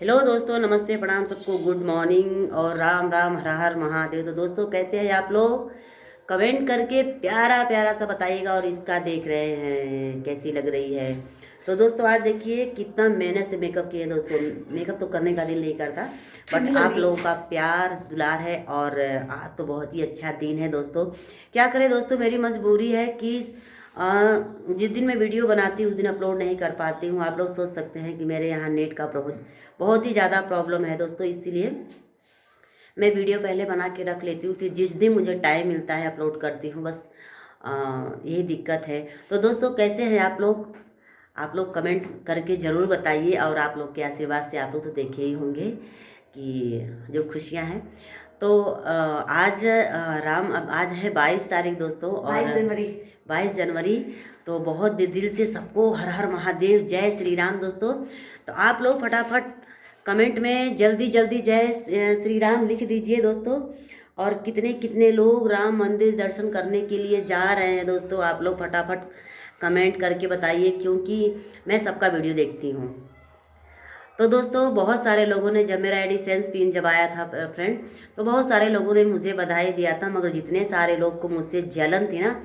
Hello दोस्तों, नमस्ते, प्रणाम सबको, गुड मॉर्निंग और राम राम, हर हर महादेव। तो दोस्तों कैसे हैं आप लोग? कमेंट करके प्यारा प्यारा सा बताइएगा। और इसका देख रहे हैं कैसी लग रही है। तो दोस्तों आज देखिए कितना मेहनत से मेकअप किए दोस्तों। मेकअप तो करने का दिल नहीं करता, बट आप लोगों का प्यार दुलार है। और आज तो बहुत ही अच्छा दिन है दोस्तों। क्या करें दोस्तों, मेरी मजबूरी है कि जिस दिन मैं वीडियो बनाती हूँ उस दिन अपलोड नहीं कर पाती हूँ। आप लोग सोच सकते हैं कि मेरे यहाँ नेट का बहुत ही ज़्यादा प्रॉब्लम है दोस्तों। इसलिए मैं वीडियो पहले बना के रख लेती हूँ, फिर जिस दिन मुझे टाइम मिलता है अपलोड करती हूँ। बस यही दिक्कत है। तो दोस्तों कैसे हैं आप लोग? आप लोग कमेंट करके ज़रूर बताइए। और आप लोग के आशीर्वाद से आप लोग तो देखे ही होंगे कि जो खुशियाँ हैं। तो आज अब आज है 22 तारीख दोस्तों, और 22 जनवरी। तो बहुत दिल से सबको हर हर महादेव, जय श्री राम दोस्तों। तो आप लोग फटाफट कमेंट में जल्दी जल्दी जय श्री राम लिख दीजिए दोस्तों। और कितने कितने लोग राम मंदिर दर्शन करने के लिए जा रहे हैं दोस्तों, आप लोग फटाफट कमेंट करके बताइए, क्योंकि मैं सबका वीडियो देखती हूँ। तो दोस्तों बहुत सारे लोगों ने, जब मेरा आईडी सेंस पिन जब आया था फ्रेंड, तो बहुत सारे लोगों ने मुझे बधाई दिया था। मगर जितने सारे लोग को मुझसे जलन थी ना,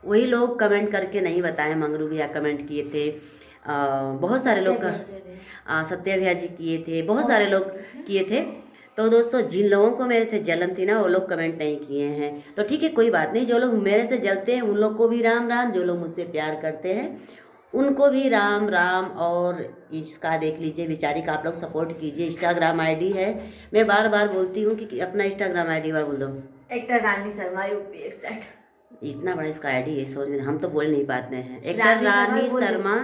वही लोग कमेंट करके नहीं बताए। मंगरू भैया कमेंट किए थे, बहुत सारे लोग का सत्या भैया जी किए थे, बहुत सारे लोग किए थे। तो दोस्तों जिन लोगों को मेरे से जलन थी ना, वो लोग कमेंट नहीं किए हैं। तो ठीक है, कोई बात नहीं। जो लोग मेरे से जलते हैं उन लोग को भी राम राम, जो लोग मुझसे प्यार करते हैं उनको भी राम राम। और इसका देख लीजिए बेचारी का आप लोग सपोर्ट कीजिए। इंस्टाग्राम आईडी है, मैं बार बार बोलती हूँ कि अपना इंस्टाग्राम आईडी बार बोल दो। एक्टर रानी शर्मा यूपी 61। इतना बड़ा इसका आईडी है, समझ में हम तो बोल नहीं पाते हैं। एक्टर रानी शर्मा,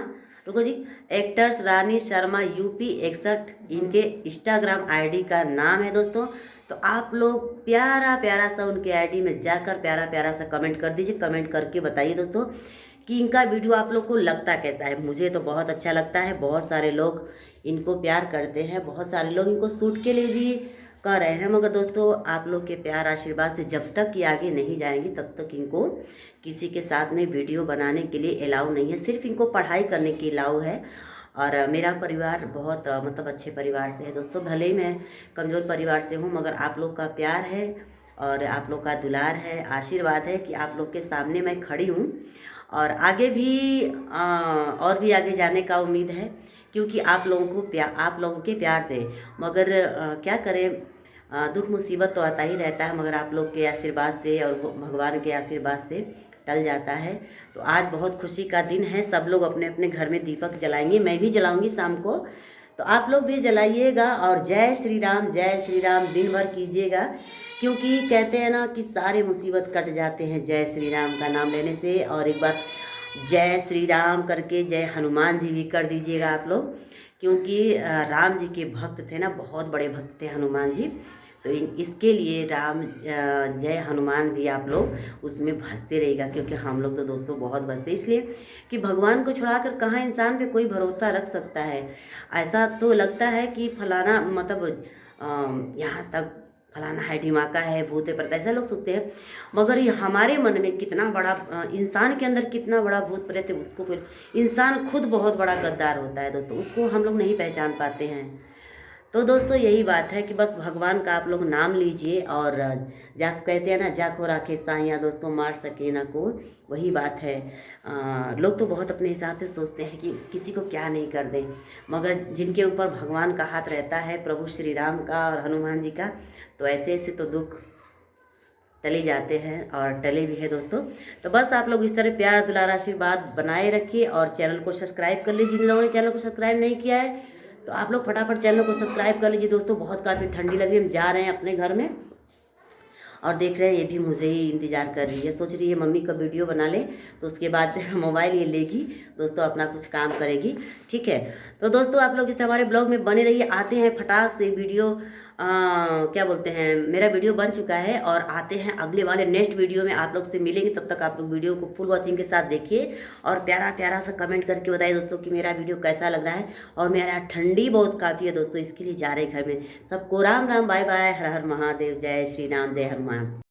रुको जी, एक्टर्स रानी शर्मा यूपी 61 इनके इंस्टाग्राम आईडी का नाम है दोस्तों। तो आप लोग प्यारा प्यारा सा उनके आईडी में जाकर प्यारा प्यारा सा कमेंट कर दीजिए। कमेंट करके बताइए दोस्तों कि इनका वीडियो आप लोग को लगता कैसा है। मुझे तो बहुत अच्छा लगता है। बहुत सारे लोग इनको प्यार करते हैं, बहुत सारे लोग इनको शूट के लिए भी कर रहे हैं। मगर दोस्तों आप लोग के प्यार आशीर्वाद से जब तक ये आगे नहीं जाएंगे तब तक इनको किसी के साथ में वीडियो बनाने के लिए अलाउ नहीं है। सिर्फ इनको पढ़ाई करने की अलाउ है। और मेरा परिवार बहुत मतलब अच्छे परिवार से है दोस्तों। भले ही मैं कमज़ोर परिवार से हूँ, मगर आप लोग का प्यार है और आप लोग का दुलार है, आशीर्वाद है कि आप लोग के सामने मैं खड़ी हूँ। और आगे भी और भी आगे जाने का उम्मीद है, क्योंकि आप लोगों को आप लोगों के प्यार से। मगर क्या करें, दुख मुसीबत तो आता ही रहता है, मगर आप लोग के आशीर्वाद से और भगवान के आशीर्वाद से टल जाता है। तो आज बहुत खुशी का दिन है। सब लोग अपने अपने घर में दीपक जलाएंगे, मैं भी जलाऊंगी शाम को। तो आप लोग भी जलाइएगा और जय श्री राम दिन भर कीजिएगा। क्योंकि कहते हैं ना कि सारे मुसीबत कट जाते हैं जय श्री राम का नाम लेने से। और एक बार जय श्री राम करके जय हनुमान जी भी कर दीजिएगा आप लोग, क्योंकि राम जी के भक्त थे ना, बहुत बड़े भक्त थे हनुमान जी। तो इसके लिए राम जय हनुमान भी आप लोग उसमें भजते रहेगा, क्योंकि हम लोग तो दोस्तों बहुत भजते, इसलिए कि भगवान को छुड़ाकर कहाँ इंसान पे कोई भरोसा रख सकता है। ऐसा तो लगता है कि फलाना मतलब यहाँ तक फलाना है, ढिमाका है, भूत है, प्रेत, ऐसा लोग सोचते हैं। मगर ये हमारे मन में कितना बड़ा इंसान के अंदर कितना बड़ा भूत प्रेत है, उसको फिर इंसान खुद बहुत बड़ा गद्दार होता है दोस्तों, उसको हम लोग नहीं पहचान पाते हैं। तो दोस्तों यही बात है कि बस भगवान का आप लोग नाम लीजिए। और जा कहते हैं ना, जाको राखे साइया दोस्तों, मार सके ना को, वही बात है। लोग तो बहुत अपने हिसाब से सोचते हैं कि किसी को क्या नहीं कर दें, मगर जिनके ऊपर भगवान का हाथ रहता है, प्रभु श्री राम का और हनुमान जी का, तो ऐसे ऐसे तो दुख टले जाते हैं और टले भी है दोस्तों। तो बस आप लोग इस तरह प्यार दुलार आशीर्वाद बनाए रखिए और चैनल को सब्सक्राइब कर लीजिए। जिन लोगों ने चैनल को सब्सक्राइब नहीं किया है तो आप लोग फटाफट चैनल को सब्सक्राइब कर लीजिए दोस्तों। बहुत काफ़ी ठंडी लग रही है, हम जा रहे हैं अपने घर में और देख रहे हैं ये भी मुझे ही इंतज़ार कर रही है। सोच रही है मम्मी का वीडियो बना ले, तो उसके बाद मोबाइल ये लेगी दोस्तों, अपना कुछ काम करेगी। ठीक है, तो दोस्तों आप लोग इस हमारे ब्लॉग में बने रहिए। आते हैं फटाक से वीडियो, क्या बोलते हैं, मेरा वीडियो बन चुका है और आते हैं अगले वाले नेक्स्ट वीडियो में आप लोग से मिलेंगे। तब तक आप लोग वीडियो को फुल वॉचिंग के साथ देखिए और प्यारा प्यारा सा कमेंट करके बताइए दोस्तों कि मेरा वीडियो कैसा लग रहा है। और मेरा ठंडी बहुत काफ़ी है दोस्तों, इसके लिए जा रहे हैं घर में। सबको राम राम, बाय बाय, हर हर महादेव, जय श्री राम, जय हनुमान।